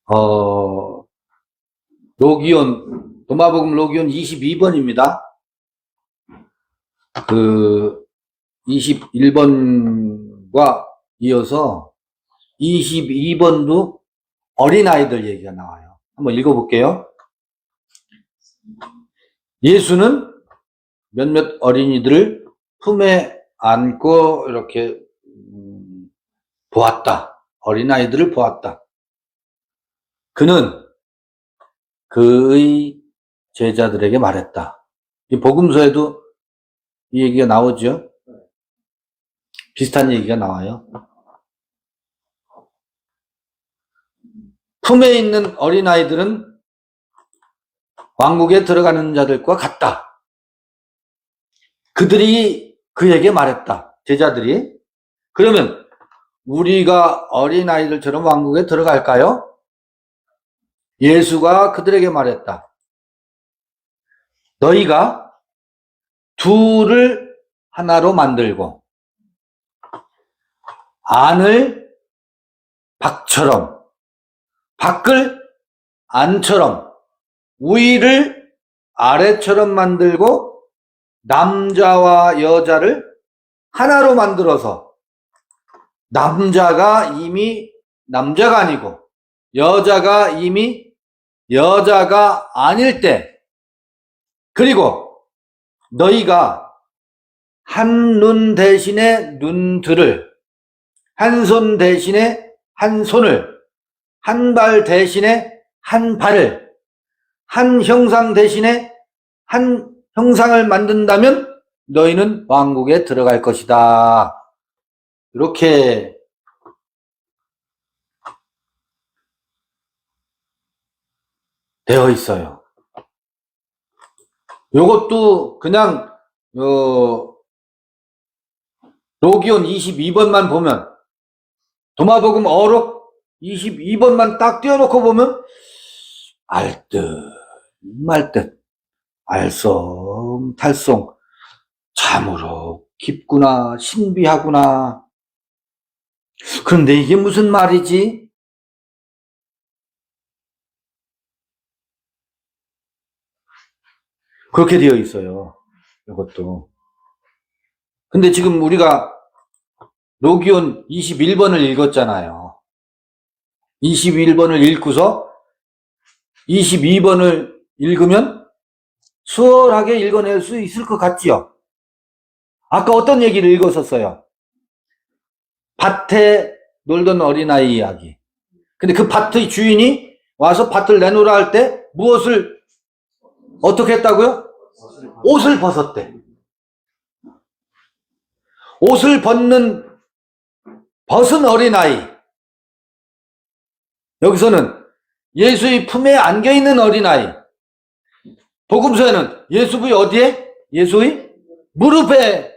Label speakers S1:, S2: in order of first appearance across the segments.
S1: 어, 도마복음 로기온 22번입니다. 그 21번과 이어서 22번도 어린아이들 얘기가 나와요. 한번 읽어볼게요. 예수는 몇몇 어린이들을 품에 안고 이렇게 보았다. 어린아이들을 보았다. 그는 그의 제자들에게 말했다. 이 복음서에도 이 얘기가 나오죠. 비슷한 얘기가 나와요. 품에 있는 어린아이들은 왕국에 들어가는 자들과 같다. 그들이 그에게 말했다. 제자들이. 그러면 우리가 어린아이들처럼 왕국에 들어갈까요? 예수가 그들에게 말했다. 너희가 둘을 하나로 만들고 안을 밖처럼 밖을 안처럼 위를 아래처럼 만들고 남자와 여자를 하나로 만들어서 남자가 이미 남자가 아니고 여자가 이미 여자가 아닐 때, 그리고 너희가 한 눈 대신에 눈들을, 한 손 대신에 한 손을, 한 발 대신에 한 발을, 한 형상 대신에 한 형상을 만든다면 너희는 왕국에 들어갈 것이다. 이렇게 되어 있어요. 요것도 그냥 로기온 22번만 보면, 도마복음 어록 22번만 딱 띄워놓고 보면 알듯 말듯 알쏭달쏭 참으로 깊구나, 신비하구나. 그런데 이게 무슨 말이지? 그렇게 되어 있어요. 이것도. 근데 지금 우리가 로기온 21번을 읽었잖아요. 21번을 읽고서 22번을 읽으면 수월하게 읽어낼 수 있을 것 같지요? 아까 어떤 얘기를 읽었었어요? 밭에 놀던 어린아이 이야기. 근데 그 밭의 주인이 와서 밭을 내놓으라 할 때 무엇을 어떻게 했다고요? 옷을 벗었대. 옷을 벗은 어린아이. 여기서는 예수의 품에 안겨있는 어린아이. 복음서에는 예수의 어디에? 예수의 무릎에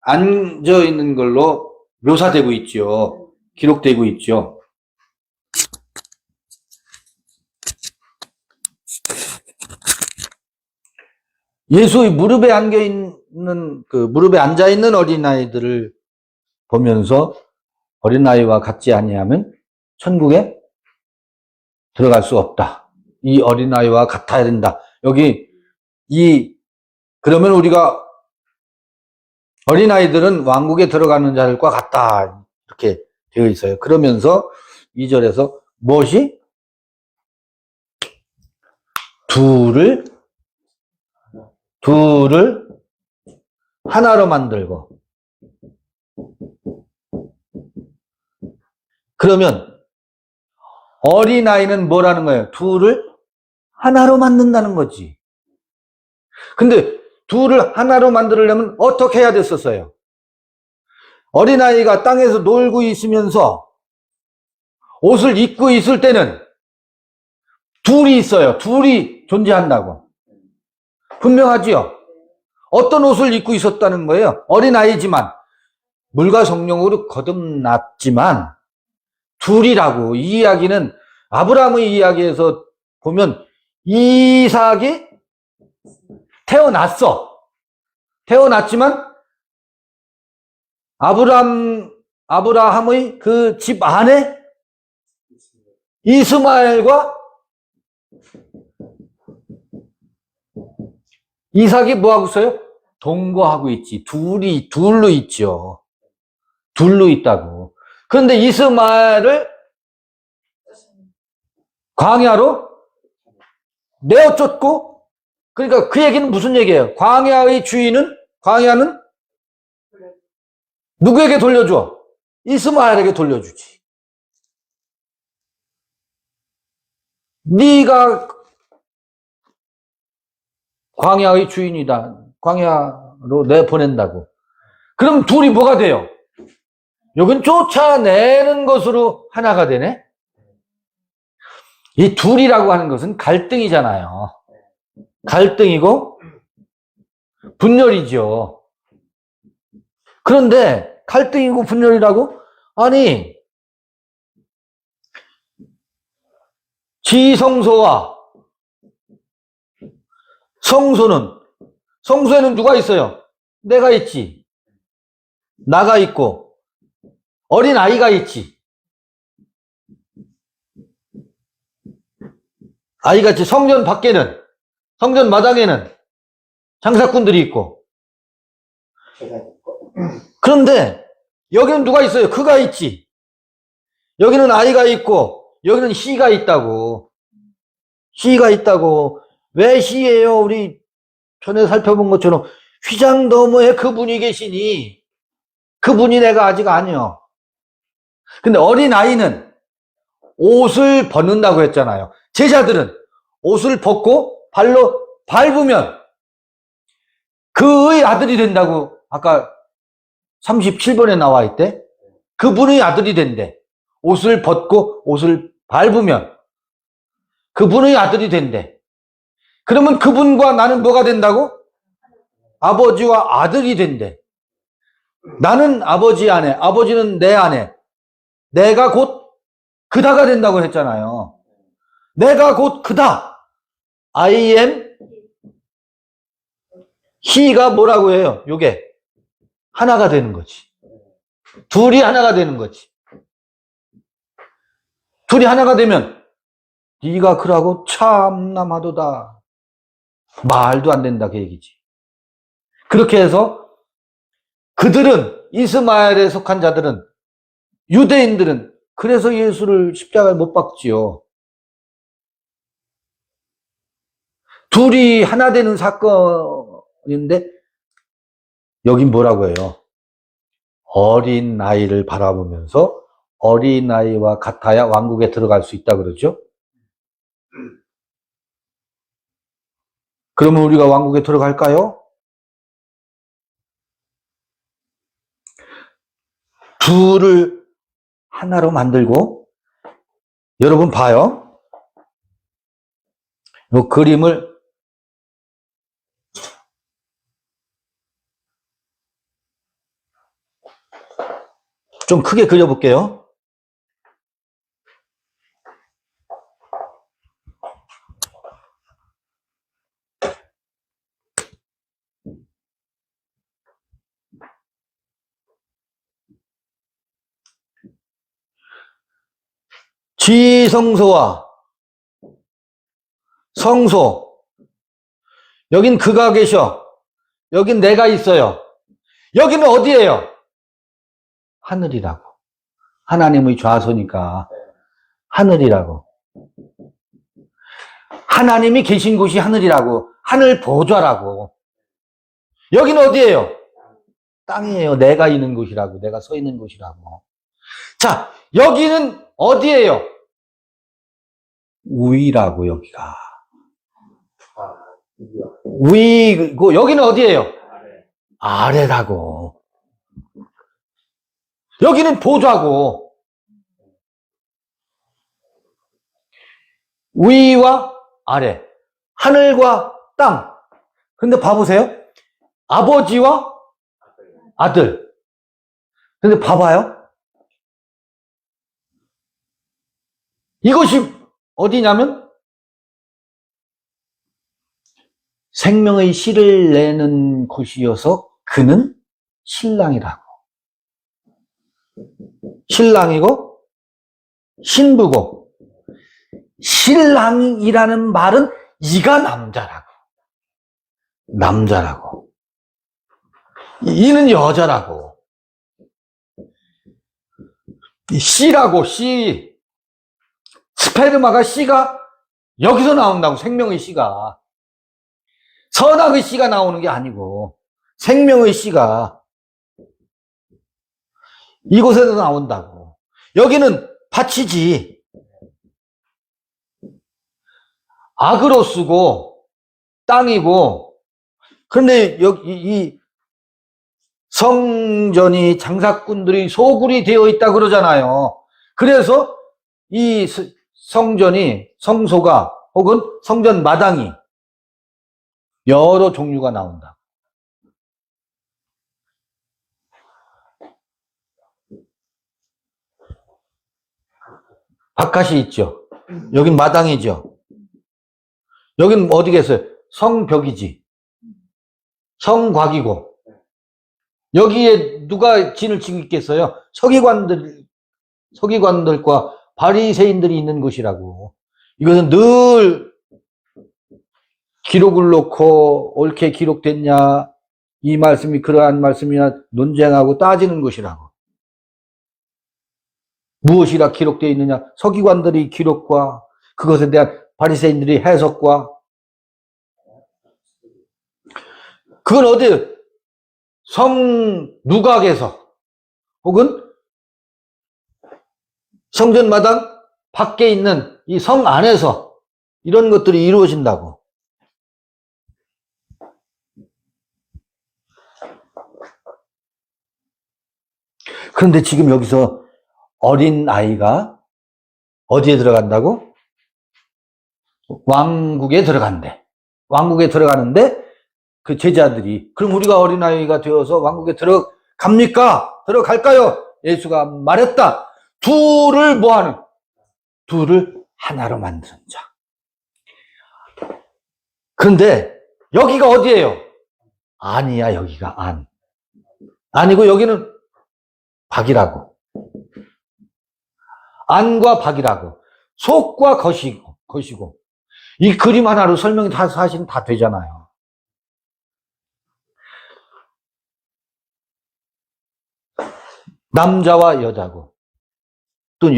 S1: 앉아있는 걸로 묘사되고 있죠. 기록되고 있죠. 예수의 무릎에 안겨있는, 무릎에 앉아있는 어린아이들을 보면서 어린아이와 같지 아니하면 천국에 들어갈 수 없다. 이 어린아이와 같아야 된다. 여기, 그러면 우리가 어린아이들은 왕국에 들어가는 자들과 같다. 이렇게 되어 있어요. 그러면서 2절에서 무엇이? 둘을 하나로 만들고. 그러면 어린아이는 뭐라는 거예요? 둘을 하나로 만든다는 거지. 근데 둘을 하나로 만들려면 어떻게 해야 됐었어요? 어린아이가 땅에서 놀고 있으면서 옷을 입고 있을 때는 둘이 있어요. 둘이 존재한다고. 분명하지요? 어떤 옷을 입고 있었다는 거예요? 어린아이지만 물과 성령으로 거듭났지만 둘이라고. 이 이야기는 아브라함의 이야기에서 보면 이삭이 태어났지만 아브라함의 그 집 안에 이스마엘과 이삭이 뭐하고 있어요? 동거하고 있지. 둘로 있죠. 둘로 있다고. 그런데 이스마엘을 광야로 내어 쫓고, 그러니까 그 얘기는 무슨 얘기예요? 광야의 주인은, 광야는 누구에게 돌려줘? 이스마엘에게 돌려주지. 네가 광야의 주인이다. 광야로 내보낸다고. 그럼 둘이 뭐가 돼요? 여긴 쫓아내는 것으로 하나가 되네? 이 둘이라고 하는 것은 갈등이잖아요. 갈등이고 분열이죠. 그런데 갈등이고 분열이라고? 아니, 지성소와 성소에는 누가 있어요? 내가 있지. 나가 있고 어린 아이가 있지. 아이가 있지. 성전 밖에는, 성전 마당에는 장사꾼들이 있고. 그런데 여기는 누가 있어요? 그가 있지. 여기는 아이가 있고 여기는 시가 있다고. 시가 있다고. 왜 시예요? 우리 전에 살펴본 것처럼 휘장 너머에 그분이 계시니, 그분이 내가 아직 아니요. 근데 어린 아이는 옷을 벗는다고 했잖아요. 제자들은 옷을 벗고 발로 밟으면 그의 아들이 된다고 아까 37번에 나와 있대. 그분의 아들이 된대. 옷을 벗고 옷을 밟으면 그분의 아들이 된대. 그러면 그분과 나는 뭐가 된다고? 아버지와 아들이 된대. 나는 아버지 안에, 아버지는 내 안에, 내가 곧 그다가 된다고 했잖아요. 내가 곧 그다. I am he가 뭐라고 해요? 요게 하나가 되는 거지. 둘이 하나가 되는 거지. 둘이 하나가 되면 네가 그러고 참남하도다. 말도 안 된다 그 얘기지. 그렇게 해서 그들은, 이스마엘에 속한 자들은, 유대인들은 그래서 예수를 십자가에 못 박지요. 둘이 하나 되는 사건인데 여긴 뭐라고 해요? 어린 아이를 바라보면서 어린 아이와 같아야 왕국에 들어갈 수 있다 그러죠. 그러면 우리가 왕국에 들어갈까요? 둘을 하나로 만들고, 여러분 봐요. 이 그림을 좀 크게 그려볼게요. 지성소와 성소, 여긴 그가 계셔. 여긴 내가 있어요. 여기는 어디예요? 하늘이라고. 하나님의 좌소니까 하늘이라고. 하나님이 계신 곳이 하늘이라고. 하늘 보좌라고. 여기는 어디예요? 땅이에요. 내가 있는 곳이라고. 내가 서 있는 곳이라고. 자, 여기는 어디예요? 위라고. 여기가 위고, 여기는 어디예요? 아래라고. 여기는 보좌고. 위와 아래, 하늘과 땅. 근데 봐보세요. 아버지와 아들. 근데 봐봐요. 이것이 어디냐면 생명의 씨를 내는 곳이어서 그는 신랑이라고. 신랑이고 신부고 신랑이라는 말은 이가 남자라고. 이는 여자라고. 씨라고, 씨. 스페르마가 씨가 여기서 나온다고, 생명의 씨가. 선악의 씨가 나오는 게 아니고, 생명의 씨가 이곳에서 나온다고. 여기는 밭이지. 악으로 쓰고, 땅이고, 그런데 여기, 이 성전이 장사꾼들이 소굴이 되어 있다 그러잖아요. 그래서 이 성전이, 성소가, 혹은 성전 마당이 여러 종류가 나온다. 바깥이 있죠. 여긴 마당이죠. 여긴 어디겠어요? 성벽이지. 성곽이고. 여기에 누가 진을 치고 있겠어요? 서기관들과 바리새인들이 있는 곳이라고. 이것은 늘 기록을 놓고 옳게 기록됐냐, 이 말씀이 그러한 말씀이냐 논쟁하고 따지는 곳이라고. 무엇이라 기록되어 있느냐? 서기관들의 기록과 그것에 대한 바리새인들의 해석과. 그건 어디 성누각에서 혹은 성전마당 밖에 있는 이 성 안에서 이런 것들이 이루어진다고. 그런데 지금 여기서 어린 아이가 어디에 들어간다고? 왕국에 들어간대. 왕국에 들어가는데 그 제자들이, 그럼 우리가 어린아이가 되어서 왕국에 들어갑니까? 들어갈까요? 예수가 말했다. 둘을 뭐하는? 둘을 하나로 만드는 자. 그런데 여기가 어디예요? 안이야. 여기가 안. 아니고 여기는 박이라고. 안과 박이라고. 속과 것이고. 이 그림 하나로 설명이 다 사실은 다 되잖아요. 남자와 여자고. 또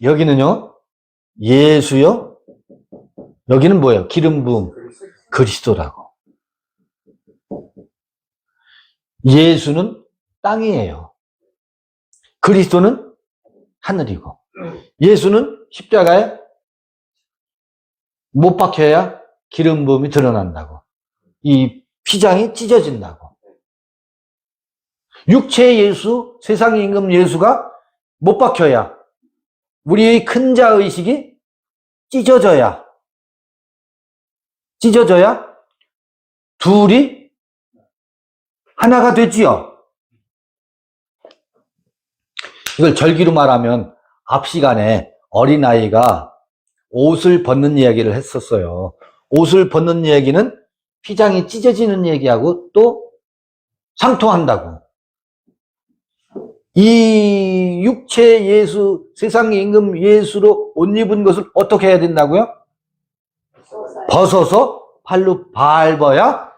S1: 여기는요, 예수요. 여기는 뭐예요? 기름 부음 그리스도라고. 예수는 땅이에요. 그리스도는 하늘이고. 예수는 십자가에 못 박혀야 기름 부음이 드러난다고. 이 피장이 찢어진다고. 육체의 예수, 세상의 임금 예수가 못 박혀야 우리의 큰 자 의식이 찢어져야 둘이 하나가 되지요. 이걸 절기로 말하면 앞 시간에 어린아이가 옷을 벗는 이야기를 했었어요. 옷을 벗는 이야기는 피장이 찢어지는 얘기하고 또 상통한다고. 이 육체 예수, 세상의 임금 예수로 옷 입은 것을 어떻게 해야 된다고요? 벗어서 발로 밟아야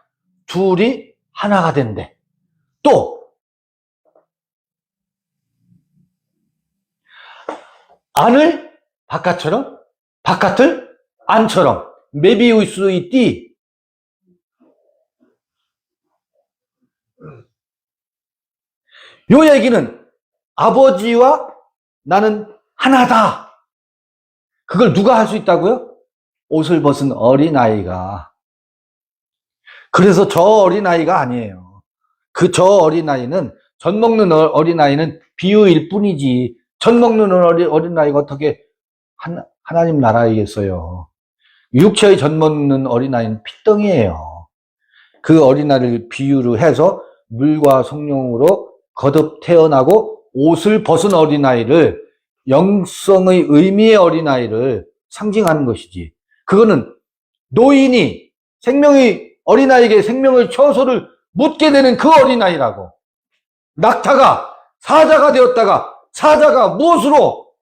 S1: 둘이 하나가 된대. 또 안을 바깥처럼, 바깥을 안처럼. 메비우스의 띠. 요 얘기는 아버지와 나는 하나다. 그걸 누가 할 수 있다고요? 옷을 벗은 어린아이가. 그래서 저 어린아이가 아니에요. 저 어린아이는, 젖 먹는 어린아이는 비유일 뿐이지, 젖 먹는 어린아이가 어떻게 하나님 나라이겠어요. 육체의 젖 먹는 어린아이는 피덩이에요. 그 어린아이를 비유로 해서 물과 성령으로 거듭 태어나고 옷을 벗은 어린아이를, 영성의 의미의 어린아이를 상징하는 것이지. 그거는 노인이 어린아이에게 생명의 처소를 묻게 되는 그 어린아이라고. 낙타가 사자가 되었다가 사자가 무엇으로?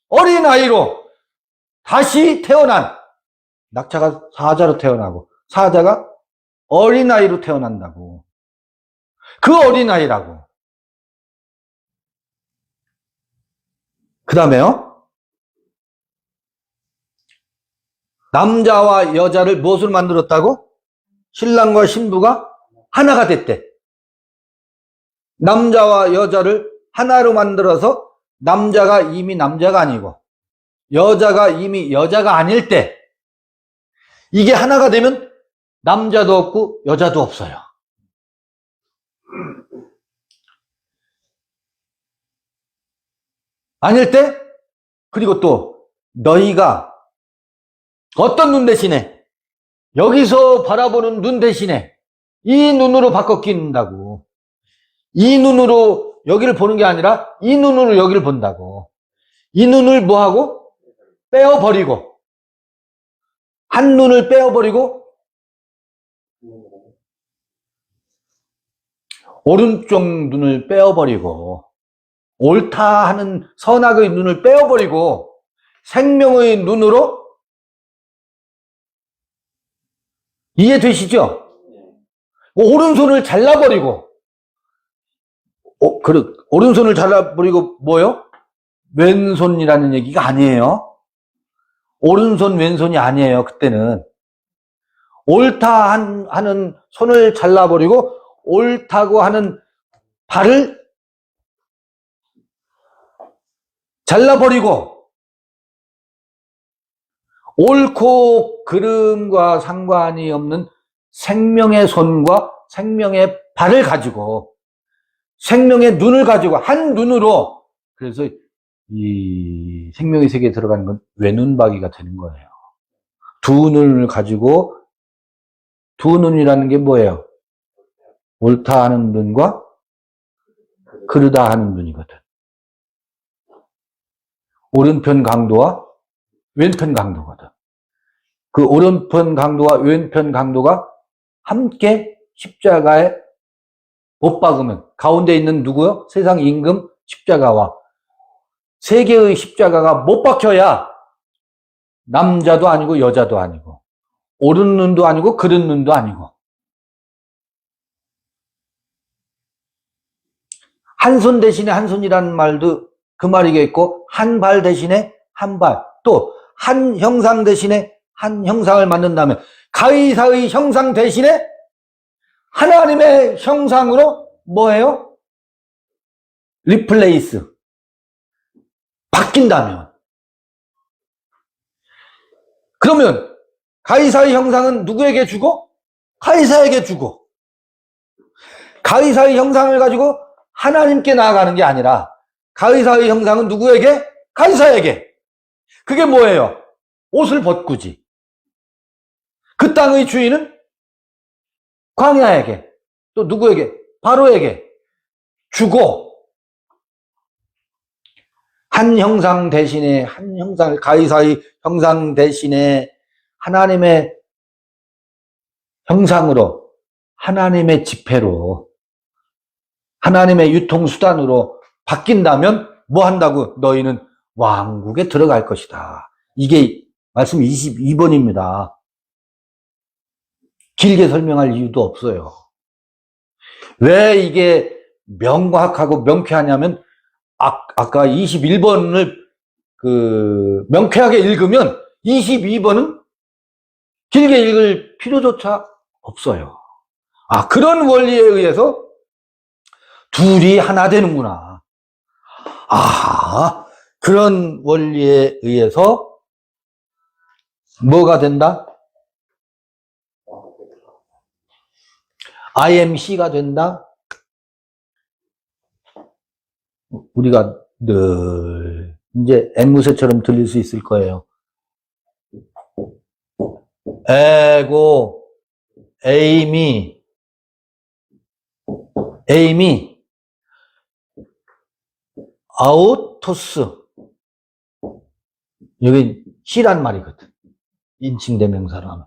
S1: 어린아이로 다시 태어난 낙자가 사자로 태어나고 사자가 어린아이로 태어난다고. 그 어린아이라고. 그 다음에요. 남자와 여자를 무엇으로 만들었다고? 신랑과 신부가 하나가 됐대. 남자와 여자를 하나로 만들어서 남자가 이미 남자가 아니고 여자가 이미 여자가 아닐 때 이게 하나가 되면 남자도 없고 여자도 없어요. 아닐 때 그리고 또 너희가 어떤 눈 대신에 여기서 바라보는 눈 대신에 이 눈으로 바꿔 끼는다고. 이 눈으로 여기를 보는 게 아니라 이 눈으로 여기를 본다고. 이 눈을 뭐하고? 빼어버리고. 한 눈을 빼어버리고 오른쪽 눈을 빼어버리고 옳다 하는 선악의 눈을 빼어버리고 생명의 눈으로 이해되시죠? 오른손을 잘라버리고 오른손을 잘라버리고 뭐요? 왼손이라는 얘기가 아니에요. 오른손 왼손이 아니에요. 그때는 옳다 하는 손을 잘라버리고 옳다고 하는 발을 잘라버리고 옳고 그름과 상관이 없는 생명의 손과 생명의 발을 가지고 생명의 눈을 가지고 한 눈으로 그래서 이 생명의 세계에 들어가는 건 외눈박이가 되는 거예요. 두 눈을 가지고 두 눈이라는 게 뭐예요? 옳다 하는 눈과 그르다 하는 눈이거든. 오른편 강도와 왼편 강도거든. 그 오른편 강도와 왼편 강도가 함께 십자가에 못 박으면 가운데 있는 누구요? 세상 임금 십자가와 세 개의 십자가가 못 박혀야 남자도 아니고 여자도 아니고 옳은 눈도 아니고 그른 눈도 아니고 한 손 대신에 한 손이라는 말도 그 말이겠고 한 발 대신에 한 발 또 한 형상 대신에 한 형상을 만든다면 가이사의 형상 대신에 하나님의 형상으로 뭐예요? 리플레이스 바뀐다면 그러면 가이사의 형상은 누구에게 주고? 가이사에게 주고 가이사의 형상을 가지고 하나님께 나아가는 게 아니라 가이사의 형상은 누구에게? 가이사에게. 그게 뭐예요? 옷을 벗고지. 그 땅의 주인은 광야에게 또 누구에게? 바로에게 주고 한 형상 대신에 한 형상을 가이사의 형상 대신에 하나님의 형상으로 하나님의 지폐로 하나님의 유통수단으로 바뀐다면 뭐 한다고? 너희는 왕국에 들어갈 것이다. 이게 말씀 22번입니다. 길게 설명할 이유도 없어요. 왜 이게 명확하고 명쾌하냐면 아까 21번을 명쾌하게 읽으면 22번은 길게 읽을 필요조차 없어요. 그런 원리에 의해서 둘이 하나 되는구나. 그런 원리에 의해서 뭐가 된다? IMC가 된다? 우리가 늘 이제 앵무새처럼 들릴 수 있을 거예요. 에고, 에이미, 아우토스. 여기 시란 말이거든. 인칭대명사로 하면.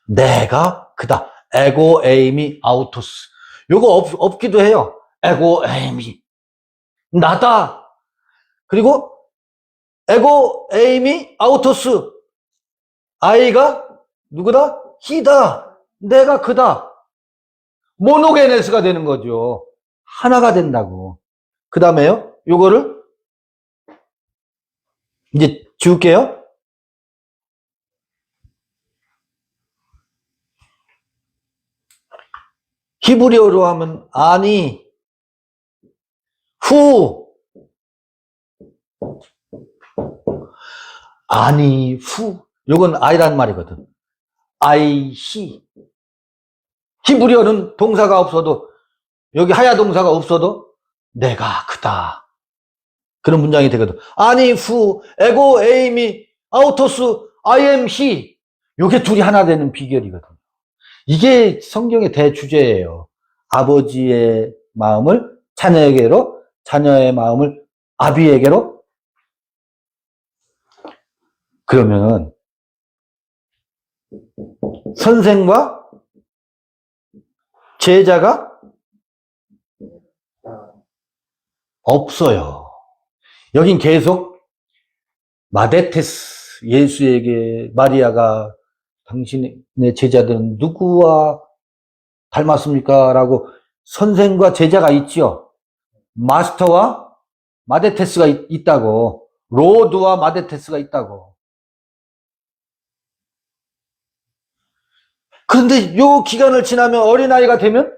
S1: 내가 그다. 에고, 에이미, 아우토스. 요거 없기도 해요. 에고, 에이미. 나다. 그리고 에고, 에이미, 아우토스. I가 누구다? 히다. 내가 그다. 모노게네스가 되는 거죠. 하나가 된다고. 그 다음에요. 요거를 이제 지울게요. 히브리어로 하면 아니, 후, 아니, 후. 요건 I란 말이거든. I, he. 히브리어는 동사가 없어도, 여기 하야 동사가 없어도 내가 그다. 그런 문장이 되거든. 아니, 후, 에고, 에이미, 아우토스, I am he. 요게 둘이 하나 되는 비결이거든. 이게 성경의 대주제예요. 아버지의 마음을 자녀에게로, 자녀의 마음을 아비에게로. 그러면 선생과 제자가 없어요. 여긴 계속 마데테스, 예수에게 마리아가 당신의 제자들은 누구와 닮았습니까? 라고 선생과 제자가 있죠. 마스터와 마데테스가 있다고. 로드와 마데테스가 있다고. 그런데 요 기간을 지나면 어린아이가 되면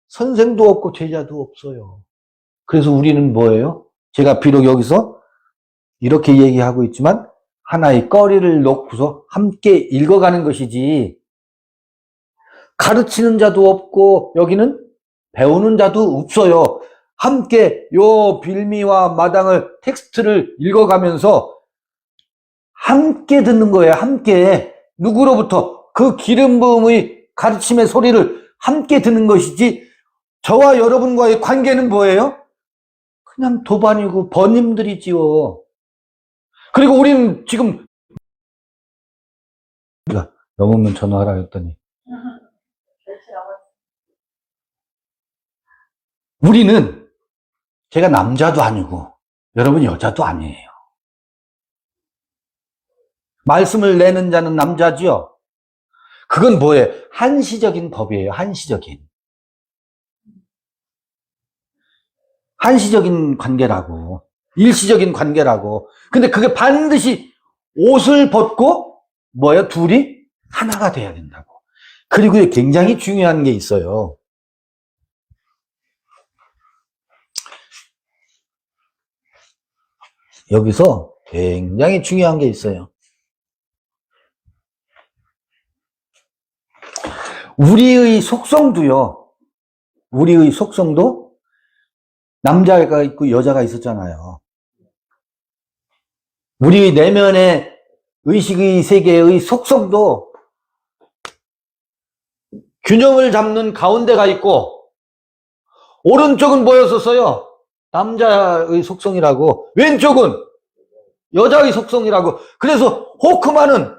S1: 선생도 없고 제자도 없어요. 그래서 우리는 뭐예요? 제가 비록 여기서 이렇게 얘기하고 있지만 하나의 거리를 놓고서 함께 읽어가는 것이지, 가르치는 자도 없고 여기는 배우는 자도 없어요. 함께 요 빌미와 마당을, 텍스트를 읽어가면서 함께 듣는 거예요. 함께. 누구로부터? 그 기름 부음의 가르침의 소리를 함께 듣는 것이지, 저와 여러분과의 관계는 뭐예요? 그냥 도반이고 번님들이지요. 그리고 우리는 지금 넘으면 전화하라 했더니 우리는, 제가 남자도 아니고 여러분 여자도 아니에요. 말씀을 내는 자는 남자지요. 그건 뭐예요? 한시적인 법이에요. 한시적인 관계라고. 일시적인 관계라고. 근데 그게 반드시 옷을 벗고 뭐예요? 둘이 하나가 돼야 된다고. 그리고 굉장히 중요한 게 있어요. 여기서 굉장히 중요한 게 있어요. 우리의 속성도요. 우리의 속성도 남자가 있고 여자가 있었잖아요. 우리 내면의 의식의 세계의 속성도 균형을 잡는 가운데가 있고, 오른쪽은 뭐였었어요? 남자의 속성이라고, 왼쪽은 여자의 속성이라고. 그래서 호크만은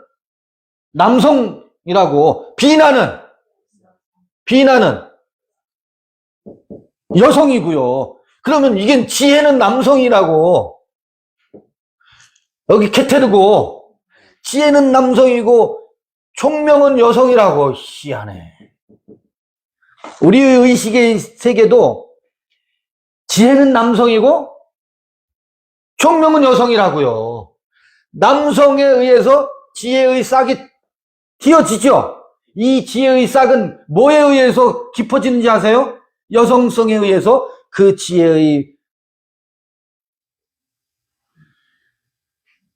S1: 남성이라고, 비나는 여성이고요. 그러면 이게 지혜는 남성이라고. 여기 케테르고, 지혜는 남성이고 총명은 여성이라고. 희한해. 우리의 의식의 세계도 지혜는 남성이고 총명은 여성이라고요. 남성에 의해서 지혜의 싹이 튀어지죠. 이 지혜의 싹은 뭐에 의해서 깊어지는지 아세요? 여성성에 의해서. 그 지혜의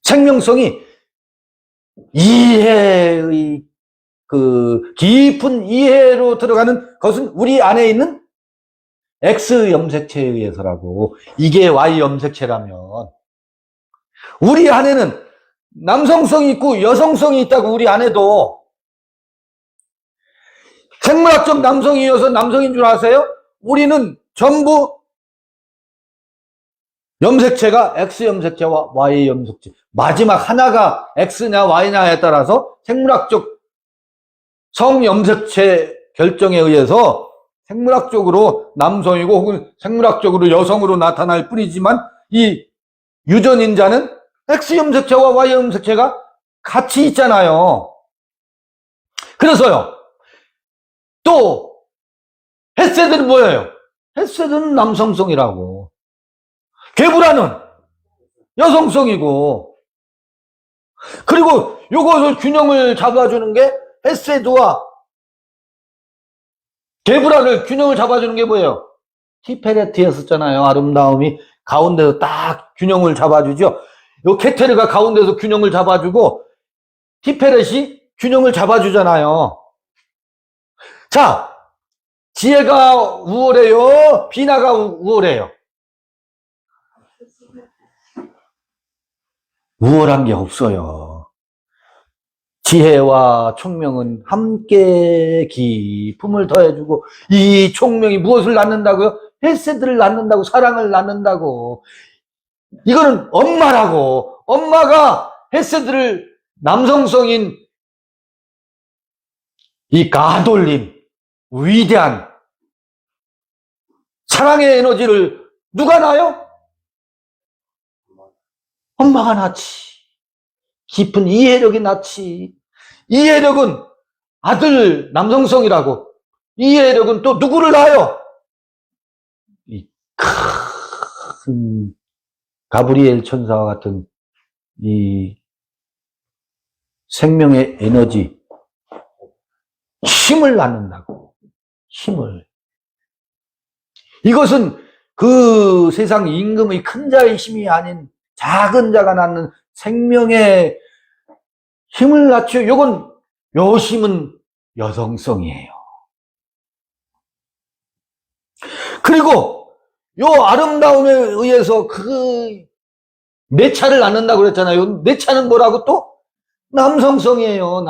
S1: 생명성이 이해의 그 깊은 이해로 들어가는 것은 우리 안에 있는 X 염색체에 의해서라고. 이게 Y 염색체라면 우리 안에는 남성성이 있고 여성성이 있다고. 우리 안에도 생물학적 남성이어서 남성인 줄 아세요? 우리는 전부 염색체가 X 염색체와 Y 염색체, 마지막 하나가 X냐 Y냐에 따라서 생물학적 성 염색체 결정에 의해서 생물학적으로 남성이고 혹은 생물학적으로 여성으로 나타날 뿐이지만, 이 유전인자는 X 염색체와 Y 염색체가 같이 있잖아요. 그래서요, 또 햇세들은 뭐예요? 햇세들은 남성성이라고, 괴브라는 여성성이고, 그리고 요것을 균형을 잡아주는 게 햇세드와 괴브라를 균형을 잡아주는 게 뭐예요? 티페레트였었잖아요. 아름다움이 가운데서 딱 균형을 잡아주죠. 요 케테르가 가운데서 균형을 잡아주고 티페렛이 균형을 잡아주잖아요. 자, 지혜가 우월해요? 비나가 우월해요? 우월한 게 없어요. 지혜와 총명은 함께 기품을 더해주고, 이 총명이 무엇을 낳는다고요? 헬세드를 낳는다고, 사랑을 낳는다고. 이거는 엄마라고. 엄마가 헬세드를 남성성인 이 가돌림, 위대한 사랑의 에너지를 누가 낳아요? 엄마가 낳지. 깊은 이해력이 낳지. 이해력은 아들 남성성이라고. 이해력은 또 누구를 낳아요? 이 큰 가브리엘 천사와 같은 이 생명의 에너지, 힘을 낳는다고. 힘을. 이것은 그 세상 임금의 큰 자의 힘이 아닌 작은 자가 낳는 생명의 힘을 낳죠. 요건, 요 힘은 여성성이에요. 그리고 요 아름다움에 의해서 그 내차를 낳는다고 그랬잖아요. 내차는 뭐라고 또? 남성성이에요.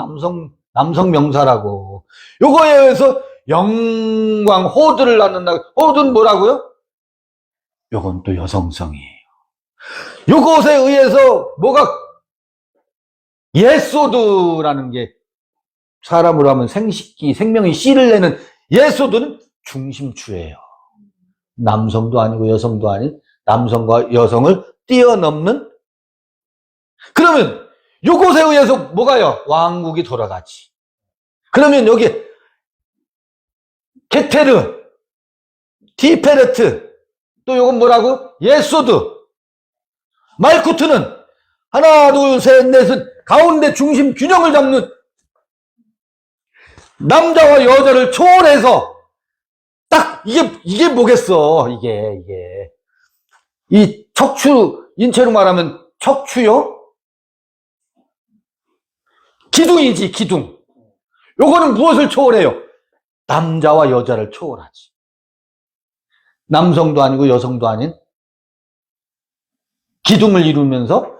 S1: 남성 명사라고. 요거에 의해서 영광, 호드를 낳는다고. 호드는 뭐라고요? 요건 또 여성성이에요. 요것에 의해서 뭐가, 예소드라는 게, 사람으로 하면 생식기, 생명의 씨를 내는 예소드는 중심추예요. 남성도 아니고 여성도 아닌 남성과 여성을 뛰어넘는. 그러면 요것에 의해서 뭐가요? 왕국이 돌아가지. 그러면 여기 케테르, 티페레트, 또 요건 뭐라고? 예소드, 말쿠트는 하나, 둘, 셋, 넷은 가운데 중심 균형을 잡는, 남자와 여자를 초월해서 딱 이게 뭐겠어? 이게 이 척추, 인체로 말하면 척추요? 기둥이지, 기둥. 요거는 무엇을 초월해요? 남자와 여자를 초월하지. 남성도 아니고 여성도 아닌 기둥을 이루면서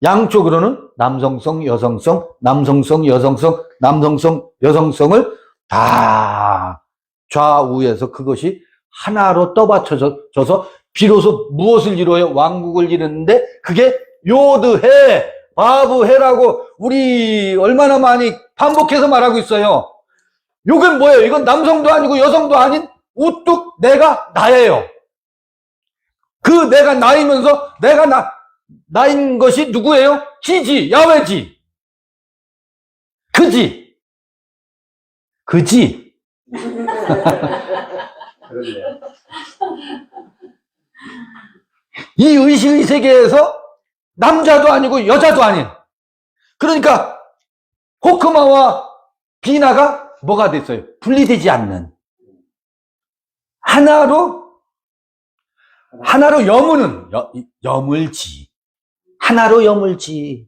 S1: 양쪽으로는 남성성, 여성성, 남성성, 여성성, 남성성, 여성성을 다 좌우에서 그것이 하나로 떠받쳐져서 비로소 무엇을 이루어요? 왕국을 이루는데, 그게 요드해, 바브해라고 우리 얼마나 많이 반복해서 말하고 있어요. 요건 뭐예요? 이건 남성도 아니고 여성도 아닌 우뚝 내가 나예요. 그 내가 나이면서 내가 나인 것이 누구예요? 지지, 야훼지. 그지. 이 의식의 세계에서 남자도 아니고 여자도 아닌, 그러니까 호크마와 비나가 뭐가 됐어요? 분리되지 않는, 하나로 여무는, 여물지. 하나로 여물지.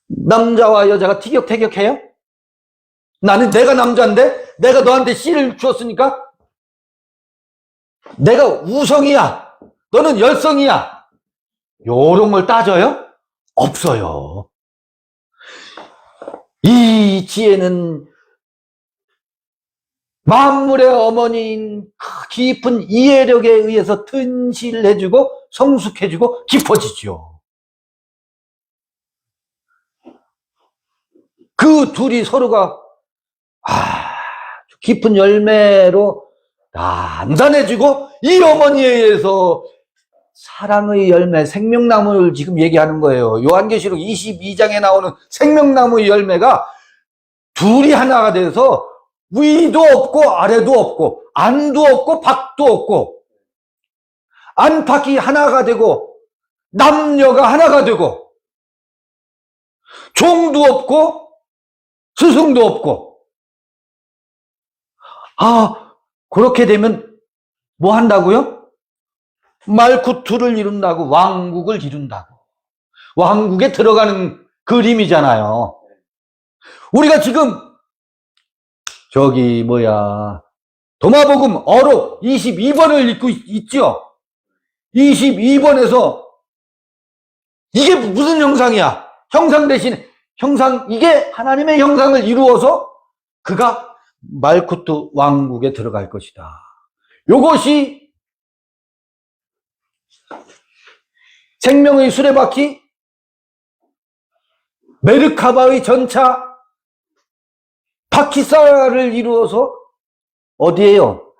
S1: 남자와 여자가 티격태격해요? 내가 남자인데 내가 너한테 씨를 주었으니까 내가 우성이야, 너는 열성이야, 요런 걸 따져요? 없어요. 이 지혜는 만물의 어머니인 깊은 이해력에 의해서 튼실을 해주고 성숙해지고 깊어지죠. 그 둘이 서로가 깊은 열매로 단단해지고, 이 어머니에 의해서 사랑의 열매, 생명나무를 지금 얘기하는 거예요. 요한계시록 22장에 나오는 생명나무의 열매가 둘이 하나가 돼서 위도 없고 아래도 없고 안도 없고 밖도 없고 안팎이 하나가 되고 남녀가 하나가 되고 종도 없고 스승도 없고. 그렇게 되면 뭐 한다고요? 말쿠트를 이룬다고, 왕국을 이룬다고. 왕국에 들어가는 그림이잖아요. 우리가 지금 도마복음 어록 22번을 읽고 있죠. 22번에서 이게 무슨 형상이야? 형상 대신 형상, 이게 하나님의 형상을 이루어서 그가 말쿠트 왕국에 들어갈 것이다. 요것이 생명의 수레바퀴, 메르카바의 전차, 바퀴살을 이루어서 어디에요?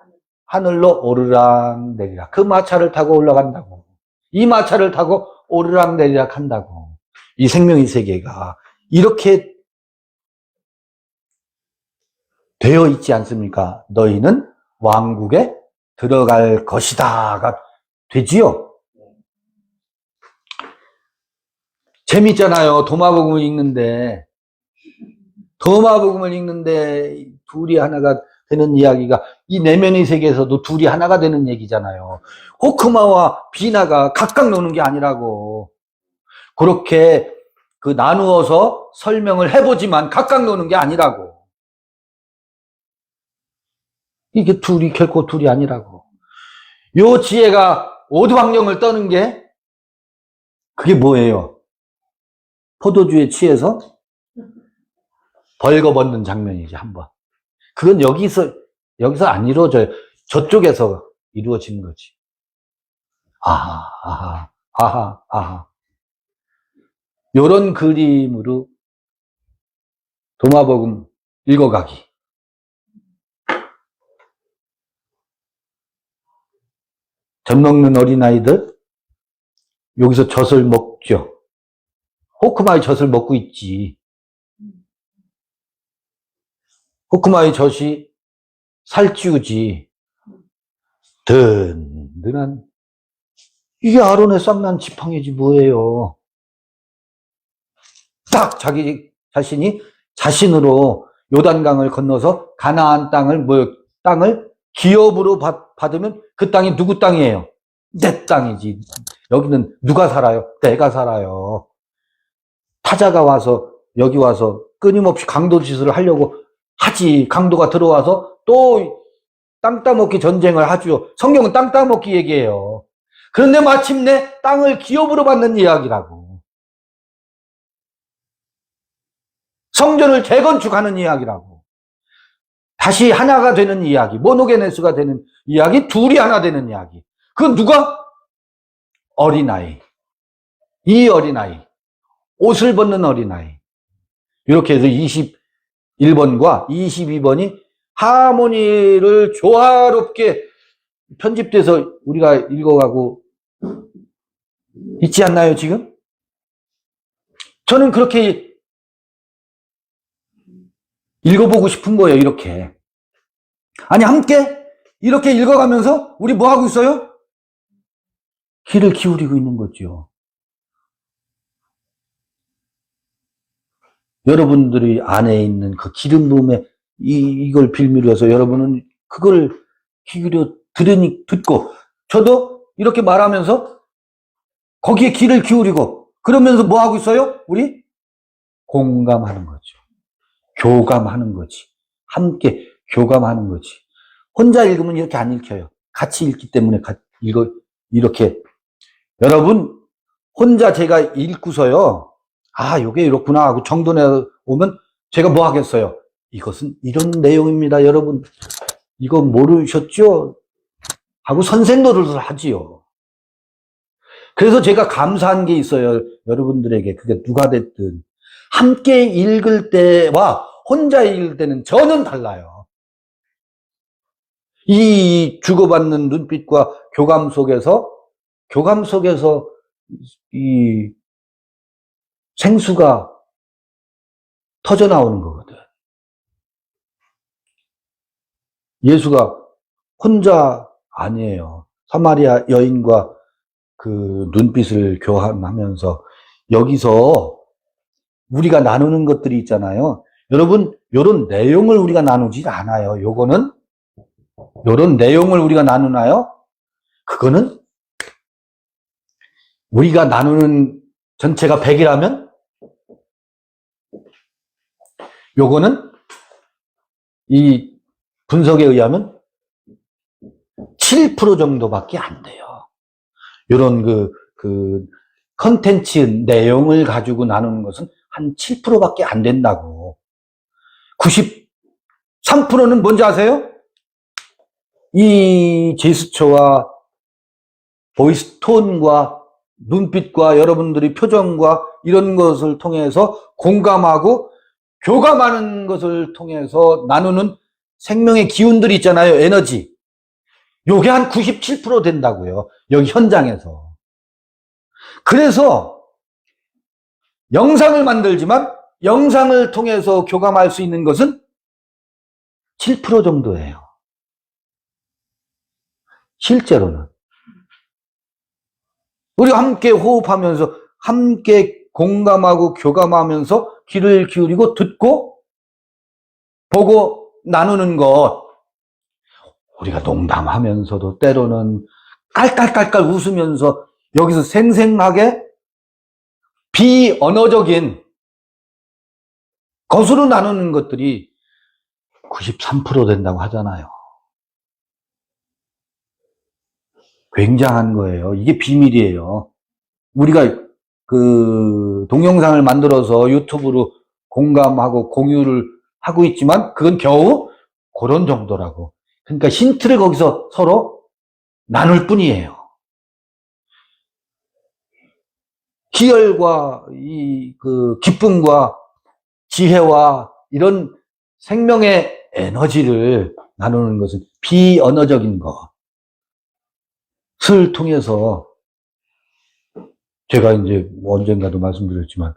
S1: 하늘로 오르락 내리락. 그 마차를 타고 올라간다고. 이 마차를 타고 오르락 내리락 한다고. 이 생명의 세계가 이렇게 되어 있지 않습니까? 너희는 왕국에 들어갈 것이다가 되지요. 재밌잖아요. 도마복음을 읽는데 둘이 하나가 되는 이야기가 이 내면의 세계에서도 둘이 하나가 되는 얘기잖아요. 호크마와 비나가 각각 노는 게 아니라고. 그렇게 나누어서 설명을 해보지만 각각 노는 게 아니라고. 이게 결코 둘이 아니라고. 요 지혜가 오두방정을 떠는 게 그게 뭐예요? 포도주에 취해서 벌거벗는 장면이지, 한번. 그건 여기서 안 이루어져요. 저쪽에서 이루어지는 거지. 아하. 요런 그림으로 도마복음 읽어가기. 젖 먹는 어린아이들, 여기서 젖을 먹죠. 호크마의 젖을 먹고 있지. 호크마의 젖이 살찌우지. 든든한. 이게 아론의 쌍난 지팡이지 뭐예요. 딱 자기 자신이 자신으로 요단강을 건너서 가나안 땅을 기업으로 받으면 그 땅이 누구 땅이에요? 내 땅이지. 여기는 누가 살아요? 내가 살아요. 타자가 와서 여기 와서 끊임없이 강도 짓을 하려고 하지. 강도가 들어와서 또 땅 따먹기 전쟁을 하죠. 성경은 땅 따먹기 얘기해요. 그런데 마침내 땅을 기업으로 받는 이야기라고. 성전을 재건축하는 이야기라고. 다시 하나가 되는 이야기. 모노게네스가 되는 이야기. 둘이 하나 되는 이야기. 그건 누가? 어린아이. 이 어린아이. 옷을 벗는 어린아이. 이렇게 해서 21번과 22번이 하모니를 조화롭게 편집돼서 우리가 읽어가고 있지 않나요, 지금? 저는 그렇게 읽어보고 싶은 거예요, 이렇게. 아니, 함께 이렇게 읽어가면서 우리 뭐 하고 있어요? 귀를 기울이고 있는 거죠. 여러분들이 안에 있는 그 기름 부음에 이걸 빌미로서 여러분은 그걸 기울여 듣고, 저도 이렇게 말하면서 거기에 귀를 기울이고, 그러면서 뭐 하고 있어요? 우리? 공감하는 거죠. 교감하는 거지. 함께 교감하는 거지. 혼자 읽으면 이렇게 안 읽혀요. 같이 읽기 때문에 이렇게. 여러분, 혼자 제가 읽고서요, 요게 이렇구나 하고 정돈해 오면 제가 뭐 하겠어요? 이것은 이런 내용입니다, 여러분. 이거 모르셨죠? 하고 선생 노릇을 하지요. 그래서 제가 감사한 게 있어요, 여러분들에게. 그게 누가 됐든. 함께 읽을 때와 혼자 읽을 때는 저는 달라요. 이 주고받는 눈빛과 교감 속에서 교감 속에서 이 생수가 터져 나오는 거거든. 예수가 혼자 아니에요. 사마리아 여인과 그 눈빛을 교환하면서 여기서 우리가 나누는 것들이 있잖아요. 여러분, 요런 내용을 우리가 나누지 않아요. 요거는 요런 내용을 우리가 나누나요? 그거는 우리가 나누는 전체가 100이라면 요거는 이 분석에 의하면 7% 정도밖에 안 돼요. 요런 컨텐츠 내용을 가지고 나누는 것은 한 7%밖에 안 된다고. 93%는 뭔지 아세요? 이 제스처와 보이스 톤과 눈빛과 여러분들이 표정과 이런 것을 통해서 공감하고 교감하는 것을 통해서 나누는 생명의 기운들이 있잖아요. 에너지. 요게 한 97% 된다고요. 여기 현장에서. 그래서 영상을 만들지만 영상을 통해서 교감할 수 있는 것은 7% 정도예요. 실제로는. 우리가 함께 호흡하면서 함께 공감하고 교감하면서 귀를 기울이고 듣고 보고 나누는 것. 우리가 농담하면서도 때로는 깔깔깔깔 웃으면서 여기서 생생하게 비언어적인 것으로 나누는 것들이 93% 된다고 하잖아요. 굉장한 거예요. 이게 비밀이에요. 우리가 그 동영상을 만들어서 유튜브로 공감하고 공유를 하고 있지만 그건 겨우 그런 정도라고. 그러니까 힌트를 거기서 서로 나눌 뿐이에요. 희열과 기쁨과 지혜와 이런 생명의 에너지를 나누는 것은 비언어적인 것을 통해서 제가 이제 언젠가도 말씀드렸지만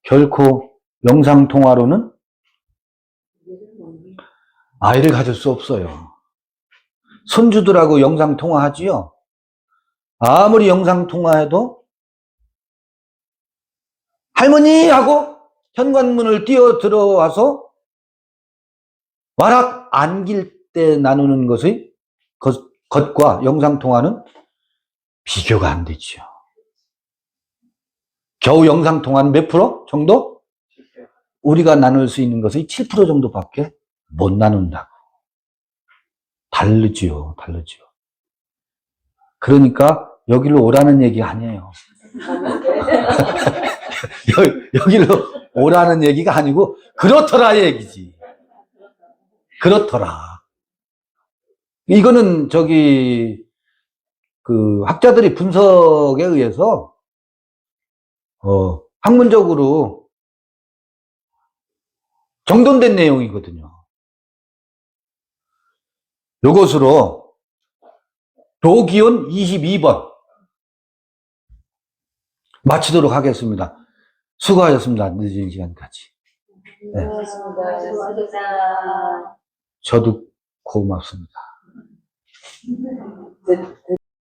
S1: 결코 영상통화로는 아이를 가질 수 없어요. 손주들하고 영상통화하지요. 아무리 영상통화해도 할머니 하고 현관문을 뛰어 들어와서 와락 안길 때 나누는 것과 영상통화는 비교가 안 되죠. 겨우 영상통화는 몇 프로 정도? 우리가 나눌 수 있는 것의 7% 정도밖에 못 나눈다고. 다르지요. 그러니까 여기로 오라는 얘기가 아니에요. 여기로 오라는 얘기가 아니고 그렇더라 얘기지. 그렇더라. 이거는 학자들이 분석에 의해서 학문적으로 정돈된 내용이거든요. 요것으로 도기온 22번 마치도록 하겠습니다. 수고하셨습니다. 늦은 시간까지. 네. 저도 고맙습니다.